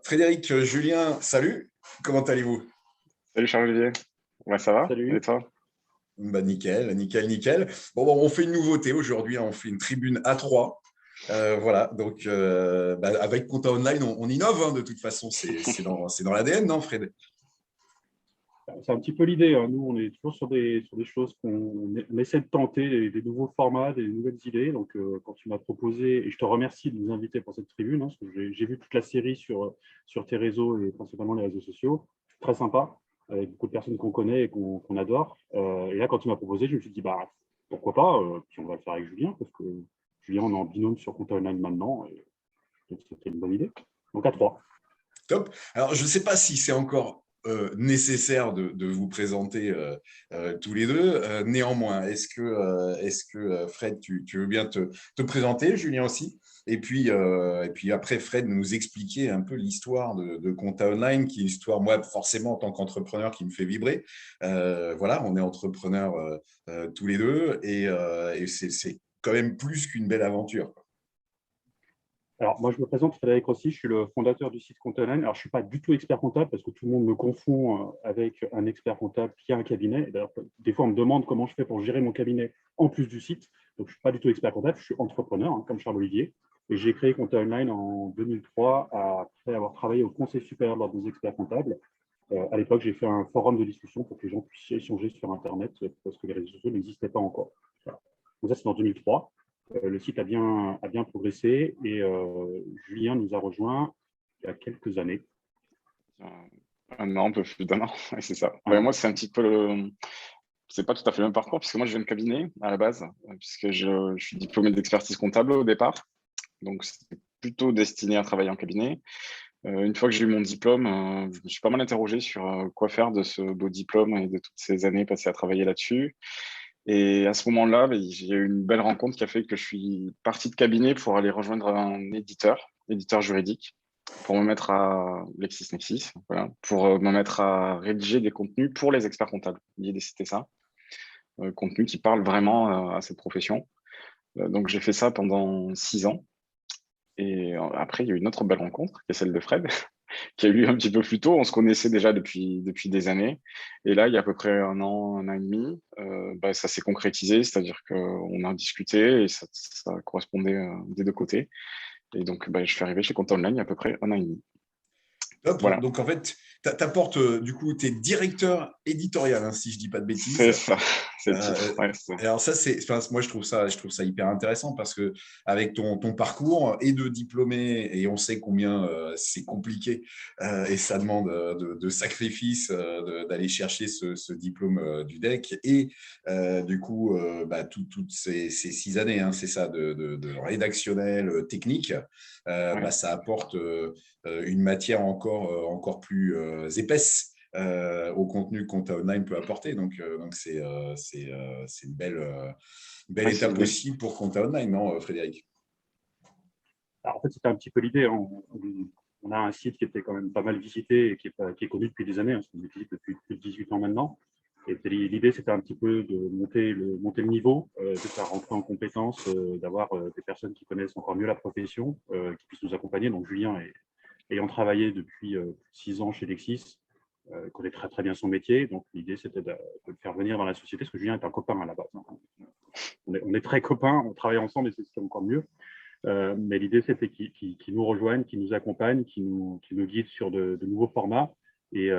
Frédéric, Julien, salut, comment allez-vous? Salut Charles-Olivier. Ouais, ça va? Et Salut. toi? Bah, nickel, nickel, nickel. Bon, on fait une nouveauté aujourd'hui, hein, on fait une tribune A3. Voilà, donc avec Compta Online, on innove, hein, de toute façon, c'est dans l'ADN, non, Fred? C'est un petit peu l'idée, hein. Nous, on est toujours sur des choses qu'on essaie de tenter, des nouveaux formats, des nouvelles idées. Donc, quand tu m'as proposé, et je te remercie de nous inviter pour cette tribune, hein, parce que j'ai vu toute la série sur tes réseaux et principalement les réseaux sociaux. Très sympa, avec beaucoup de personnes qu'on connaît et qu'on adore. Et là, quand tu m'as proposé, je me suis dit, bah, pourquoi pas, puis on va le faire avec Julien, parce que Julien, on est en binôme sur Compte Online maintenant, et donc c'était une bonne idée. Donc, à trois. Top. Alors, je ne sais pas si c'est encore nécessaire de vous présenter tous les deux. Néanmoins, est-ce que Fred, tu veux bien te présenter, Julien aussi? Et puis après, Fred, nous expliquer un peu l'histoire de Compta Online, qui est une histoire, moi, forcément, en tant qu'entrepreneur, qui me fait vibrer. Voilà, on est entrepreneurs tous les deux et c'est quand même plus qu'une belle aventure. Alors, moi, je me présente, Frédéric Rossi, je suis le fondateur du site Compte Online. Alors, je ne suis pas du tout expert comptable parce que tout le monde me confond avec un expert comptable qui a un cabinet. Et d'ailleurs, des fois, on me demande comment je fais pour gérer mon cabinet en plus du site. Donc, je ne suis pas du tout expert comptable, je suis entrepreneur, hein, comme Charles-Olivier. Et j'ai créé Compte Online en 2003 après avoir travaillé au Conseil supérieur de l'ordre des experts comptables. À l'époque, j'ai fait un forum de discussion pour que les gens puissent échanger sur Internet parce que les réseaux sociaux n'existaient pas encore. Voilà. Donc, ça, c'est en 2003. Le site a bien progressé et Julien nous a rejoint il y a quelques années. Un an, un peu plus d'un an, ouais, c'est ça. Un an. Moi, c'est un petit peu c'est pas tout à fait le même parcours, puisque moi, je viens de cabinet à la base, puisque je suis diplômé d'expertise comptable au départ. Donc, c'était plutôt destiné à travailler en cabinet. Une fois que j'ai eu mon diplôme, je me suis pas mal interrogé sur quoi faire de ce beau diplôme et de toutes ces années passées à travailler là-dessus. Et à ce moment-là, j'ai eu une belle rencontre qui a fait que je suis parti de cabinet pour aller rejoindre un éditeur juridique, pour me mettre à LexisNexis, voilà, pour me mettre à rédiger des contenus pour les experts comptables. L'idée, c'était ça, contenus qui parlent vraiment à cette profession. Donc, j'ai fait ça pendant 6 ans. Et après, il y a eu une autre belle rencontre, qui est celle de Fred, qui a eu lieu un petit peu plus tôt. On se connaissait déjà depuis des années. Et là, il y a à peu près un an et demi, ça s'est concrétisé, c'est-à-dire qu'on a discuté et ça correspondait des deux côtés. Et donc, je suis arrivé chez Compte Online il y a à peu près un an et demi. Top. Voilà, Donc, en fait, tu apportes, du coup, tu es directeur éditorial, hein, si je ne dis pas de c'est bêtises. ça, c'est le titre. Euh, Ouais, c'est ça. alors ça, enfin, moi, je trouve ça hyper intéressant parce que avec ton parcours et de diplômé, et on sait combien c'est compliqué et ça demande de sacrifices d'aller chercher ce diplôme du DEC. Et du coup, toutes ces 6 années, hein, c'est ça, de rédactionnel, technique, Ouais. ça apporte une matière encore plus épaisse au contenu que Compta Online peut apporter. Donc c'est une belle Ouais, c'est étape l'idée. aussi pour Compta Online, non, Frédéric? Alors, en fait, c'était un petit peu l'idée, hein. On a un site qui était quand même pas mal visité et qui est connu depuis des années, hein, parce qu'on le visite depuis plus de 18 ans maintenant. Et l'idée, c'était un petit peu de monter le niveau, de faire rentrer en compétences, d'avoir des personnes qui connaissent encore mieux la profession, qui puissent nous accompagner. Donc, Julien, ayant travaillé depuis 6 ans chez Lexis, connaît très très bien son métier. Donc l'idée, c'était de le faire venir dans la société, parce que Julien est un copain à la base, hein. On est très copains, on travaille ensemble et c'est encore mieux. Mais l'idée, c'était qu'il nous rejoigne, qu'il nous accompagne, qu'il nous guide sur de nouveaux formats. Et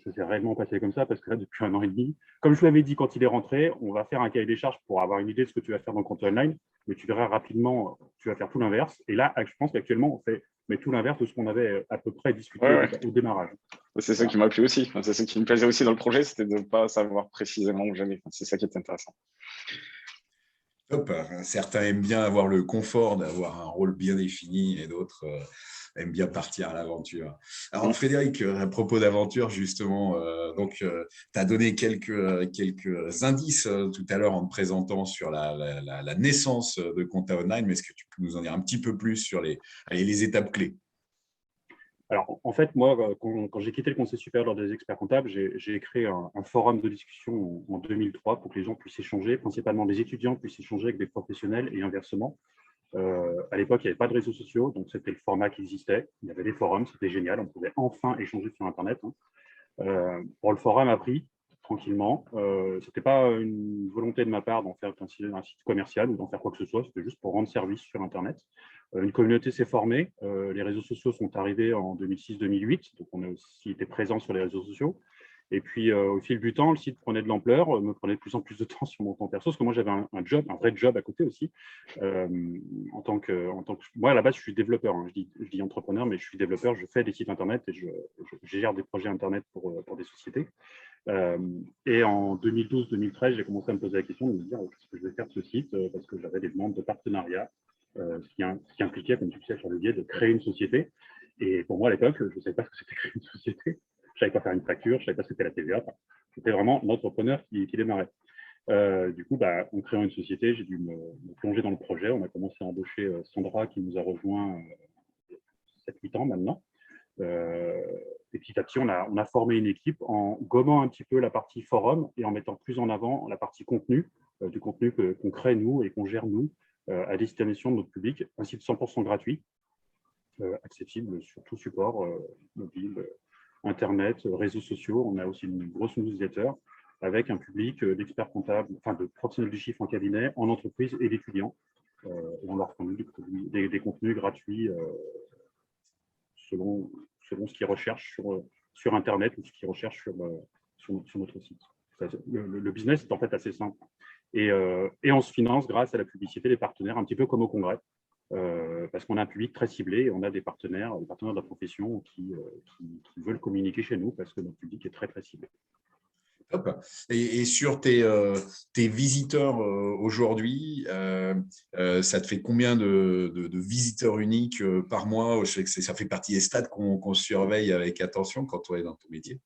ça s'est réellement passé comme ça, parce que là, depuis un an et demi, comme je l'avais dit quand il est rentré, on va faire un cahier des charges pour avoir une idée de ce que tu vas faire dans le compte online, mais tu verras rapidement, tu vas faire tout l'inverse. Et là, je pense qu'actuellement, on fait mais tout l'inverse de ce qu'on avait à peu près discuté Ouais, au, ouais. au démarrage. C'est ça Voilà. qui m'a plu aussi. Enfin, c'est ça qui me plaisait aussi dans le projet, c'était de ne pas savoir précisément où j'allais. Enfin, c'est ça qui est intéressant. Top. Certains aiment bien avoir le confort d'avoir un rôle bien défini et d'autres aiment bien partir à l'aventure. Alors, Mm. Frédéric, à propos d'aventure, justement, tu as donné quelques indices tout à l'heure en te présentant sur la naissance de Compta Online, mais est-ce que tu peux nous en dire un petit peu plus sur les étapes clés? Alors, en fait, moi, quand j'ai quitté le Conseil supérieur de l'ordre des experts comptables, j'ai créé un forum de discussion en 2003 pour que les gens puissent échanger, principalement les étudiants puissent échanger avec des professionnels et inversement. À l'époque, il n'y avait pas de réseaux sociaux, donc c'était le format qui existait. Il y avait des forums, c'était génial, on pouvait enfin échanger sur Internet. Pour le forum a pris tranquillement. Ce n'était pas une volonté de ma part d'en faire un site commercial ou d'en faire quoi que ce soit, c'était juste pour rendre service sur Internet. Une communauté s'est formée, les réseaux sociaux sont arrivés en 2006-2008, donc on a aussi été présents sur les réseaux sociaux. Et puis, au fil du temps, le site prenait de l'ampleur, me prenait de plus en plus de temps sur mon temps perso, parce que moi, j'avais un vrai job à côté aussi. Moi, à la base, je suis développeur. Hein. Je dis entrepreneur, mais je suis développeur. Je fais des sites Internet et je gère des projets Internet pour des sociétés. Et en 2012-2013, j'ai commencé à me poser la question de me dire qu'est-ce que je vais faire de ce site, parce que j'avais des demandes de partenariat, ce qui impliquait, comme tu le sais, sur le biais de créer une société. Et pour moi, à l'époque, je ne savais pas ce que c'était créer une société. Je ne savais pas faire une facture, je ne savais pas ce que c'était la TVA. Enfin, c'était vraiment l'entrepreneur qui démarrait. Du coup, en créant une société, j'ai dû me plonger dans le projet. On a commencé à embaucher Sandra, qui nous a rejoint 7-8 ans maintenant. Et petit à petit, on a formé une équipe en gommant un petit peu la partie forum et en mettant plus en avant la partie contenu, du contenu qu'on crée nous et qu'on gère nous à destination de notre public. Un site 100% gratuit, accessible sur tout support, mobile, Internet, réseaux sociaux. On a aussi une grosse newsletter avec un public d'experts comptables, enfin de professionnels du chiffre en cabinet, en entreprise et d'étudiants. Et on leur fournit des contenus gratuits selon ce qu'ils recherchent sur Internet ou ce qu'ils recherchent sur notre site. Le business est en fait assez simple. Et on se finance grâce à la publicité des partenaires, un petit peu comme au congrès. Parce qu'on a un public très ciblé et on a des partenaires de la profession qui veulent communiquer chez nous parce que notre public est très, très ciblé. Top. Et sur tes visiteurs aujourd'hui, ça te fait combien de visiteurs uniques par mois? Je sais que ça fait partie des stats qu'on surveille avec attention quand on est dans ton métier.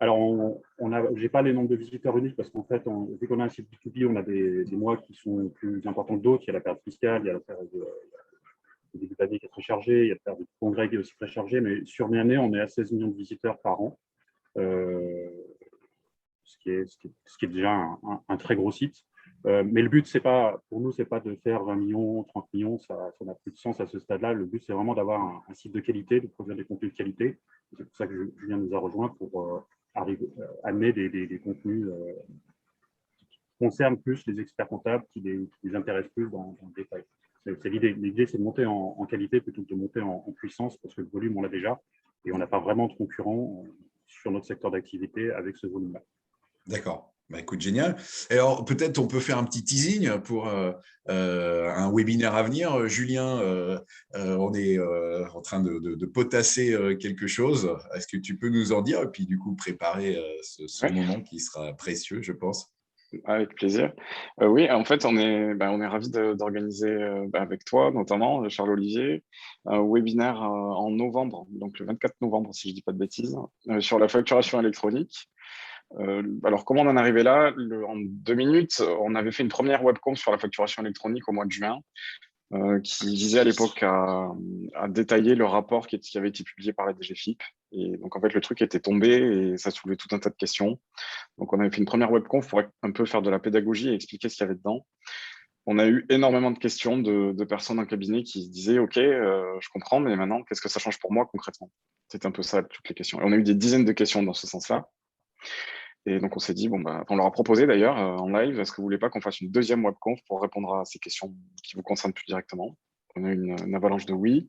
Alors, je n'ai pas les nombres de visiteurs uniques parce qu'en fait, vu qu'on a un site B2B, on a des mois qui sont plus importants que d'autres. Il y a la période fiscale, il y a la période de début d'année qui est très chargée, il y a la période de congrès qui est aussi très chargée, mais sur une année, on est à 16 millions de visiteurs par an, ce qui est déjà un très gros site. Mais le but, pour nous, ce n'est pas de faire 20 millions, 30 millions, ça n'a plus de sens à ce stade-là. Le but, c'est vraiment d'avoir un site de qualité, de produire des contenus de qualité. C'est pour ça que Julien nous a rejoints pour amener des contenus qui concernent plus les experts comptables, qui les intéressent plus dans le détail. C'est l'idée. L'idée, c'est de monter en qualité plutôt que de monter en puissance, parce que le volume, on l'a déjà, et on n'a pas vraiment de concurrents sur notre secteur d'activité avec ce volume-là. D'accord. Écoute, génial. Alors, peut-être on peut faire un petit teasing pour un webinaire à venir. Julien, on est en train de potasser quelque chose. Est-ce que tu peux nous en dire et puis du coup préparer ce moment qui sera précieux, je pense. Avec plaisir. Oui, en fait, on est ravis d'organiser avec toi, notamment, Charles-Olivier, un webinaire en novembre, donc le 24 novembre, si je ne dis pas de bêtises, sur la facturation électronique. Alors, comment on en est arrivé là? En 2 minutes, on avait fait une première webconf sur la facturation électronique au mois de juin, qui visait à l'époque à détailler le rapport qui avait été publié par la DGFiP. Et donc, en fait, le truc était tombé et ça soulevait tout un tas de questions. Donc, on avait fait une première webconf pour un peu faire de la pédagogie et expliquer ce qu'il y avait dedans. On a eu énormément de questions de personnes en cabinet qui se disaient « Ok, je comprends, mais maintenant, qu'est-ce que ça change pour moi concrètement ?» C'était un peu ça, toutes les questions. Et on a eu des dizaines de questions dans ce sens-là. Et donc, on s'est dit, on leur a proposé d'ailleurs en live, est-ce que vous voulez pas qu'on fasse une deuxième webconf pour répondre à ces questions qui vous concernent plus directement? On a eu une avalanche de oui.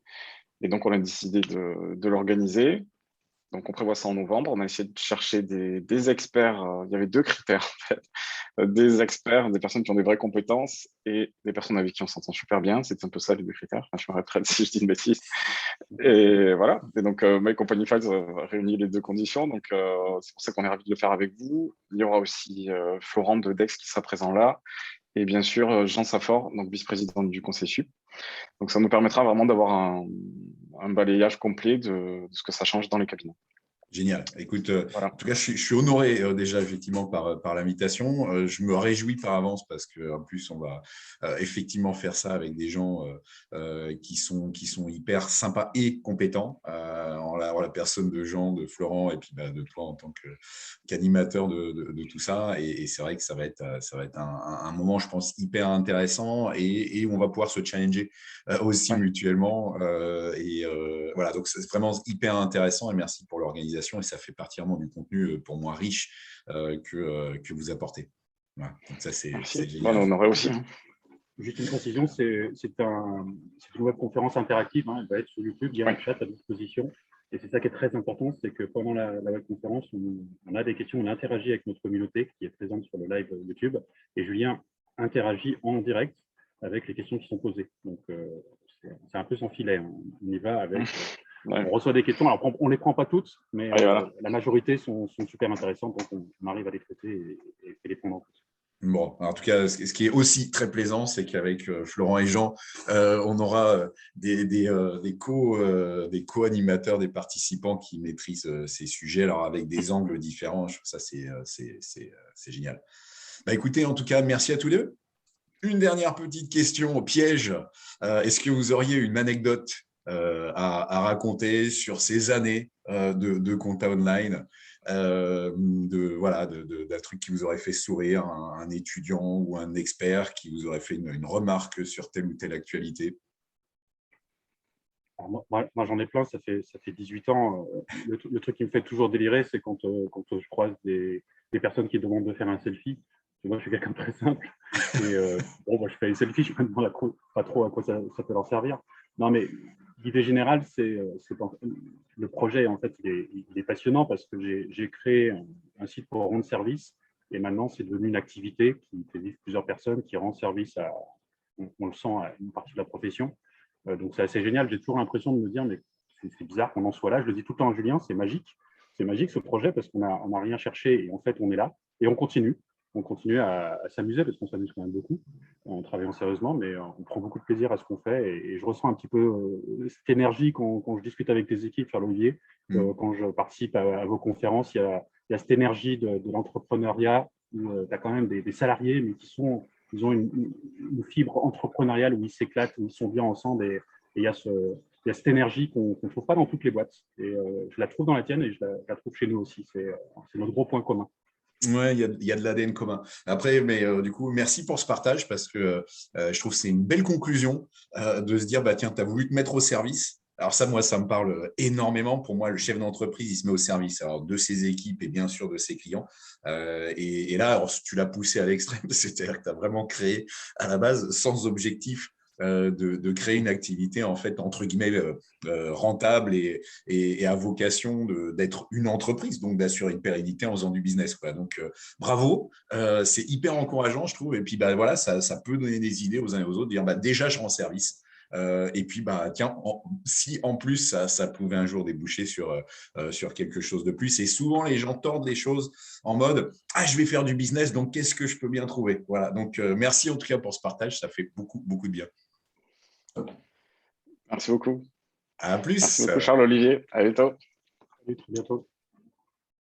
Et donc, on a décidé de l'organiser. Donc, on prévoit ça en novembre. On a essayé de chercher des experts. Il y avait 2 critères, en fait. Des experts, des personnes qui ont des vraies compétences et des personnes avec qui on s'entend super bien. C'est un peu ça, les 2 critères. Enfin, je me répète si je dis une bêtise. Et voilà. Et donc, My Company Files réunit les 2 conditions. Donc, c'est pour ça qu'on est ravis de le faire avec vous. Il y aura aussi Florent de Dex qui sera présent là. Et bien sûr, Jean Saffort, donc vice-président du Conseil Sup. Donc, ça nous permettra vraiment d'avoir un balayage complet de ce que ça change dans les cabinets. Génial. Écoute, voilà. En tout cas, je suis honoré déjà effectivement par l'invitation. Je me réjouis par avance parce qu'en plus, on va effectivement faire ça avec des gens qui sont hyper sympas et compétents. la personne de Jean, de Florent et puis de toi en tant qu'animateur de tout ça. Et c'est vrai que ça va être un moment, je pense, hyper intéressant et on va pouvoir se challenger aussi mutuellement. Voilà, donc c'est vraiment hyper intéressant et merci pour l'organisation et ça fait particulièrement du contenu pour moi riche que vous apportez. Voilà, donc ça, c'est génial. On aurait aussi. Juste une précision, c'est une webconférence interactive, elle va être sur YouTube, il y a un chat à disposition. Et c'est ça qui est très important, c'est que pendant la webconférence, on a des questions, on interagit avec notre communauté qui est présente sur le live YouTube. Et Julien interagit en direct avec les questions qui sont posées. Donc, c'est un peu sans filet. On y va avec… On reçoit des questions, alors on ne les prend pas toutes, mais la majorité sont super intéressantes, donc on arrive à les traiter et les prendre en compte. Bon, en tout cas, ce qui est aussi très plaisant, c'est qu'avec Florent et Jean, on aura des co-animateurs, des participants qui maîtrisent ces sujets, alors avec des angles différents. Je trouve ça, c'est génial. Bah, écoutez, en tout cas, merci à tous les deux. Une dernière petite question au piège. Est-ce que vous auriez une anecdote à raconter sur ces années de compta online, d'un truc qui vous aurait fait sourire, un étudiant ou un expert qui vous aurait fait une remarque sur telle ou telle actualité? Alors moi j'en ai plein, ça fait 18 ans. Le truc qui me fait toujours délirer, c'est quand je croise des personnes qui demandent de faire un selfie. Moi, je suis quelqu'un de très simple. Et, je fais un selfie, je me demande pas trop à quoi ça peut leur servir. Non, mais l'idée générale, le projet, en fait, il est passionnant parce que j'ai créé un site pour rendre service. Et maintenant, c'est devenu une activité qui fait vivre plusieurs personnes, qui rend service on le sent, à une partie de la profession. Donc, c'est assez génial. J'ai toujours l'impression de me dire, mais c'est bizarre qu'on en soit là. Je le dis tout le temps à Julien, c'est magique. C'est magique ce projet parce qu'on n'a rien cherché et en fait, on est là et on continue. On continue à s'amuser parce qu'on s'amuse quand même beaucoup en travaillant sérieusement, mais on prend beaucoup de plaisir à ce qu'on fait et je ressens un petit peu cette énergie quand je discute avec les équipes, Charles-Olivier, quand je participe à vos conférences, il y a cette énergie de l'entrepreneuriat où tu as quand même des salariés, mais ils ont une fibre entrepreneuriale où ils s'éclatent, où ils sont bien ensemble et il y a cette énergie qu'on ne trouve pas dans toutes les boîtes. Et je la trouve dans la tienne et je la trouve chez nous aussi. C'est notre gros point commun. Ouais, il y a de l'ADN commun. Après, mais du coup, merci pour ce partage parce que je trouve que c'est une belle conclusion de se dire, bah, tiens, tu as voulu te mettre au service. Alors ça, moi, ça me parle énormément. Pour moi, le chef d'entreprise, il se met au service de ses équipes et bien sûr de ses clients. Et là, alors, tu l'as poussé à l'extrême, c'est-à-dire que tu as vraiment créé à la base sans objectif de créer une activité en fait entre guillemets rentable et à vocation d'être une entreprise, donc d'assurer une pérennité en faisant du business, quoi. Donc bravo, c'est hyper encourageant, je trouve. Et puis bah voilà, ça peut donner des idées aux uns et aux autres, de dire bah déjà je rends service. Et puis bah tiens, si en plus ça pouvait un jour déboucher sur quelque chose de plus. Et souvent les gens tordent les choses en mode je vais faire du business, donc qu'est-ce que je peux bien trouver. Voilà. Donc merci en tout cas pour ce partage, ça fait beaucoup de bien. Merci beaucoup. À plus. Merci beaucoup, Charles-Olivier. À bientôt. Salut, très bientôt.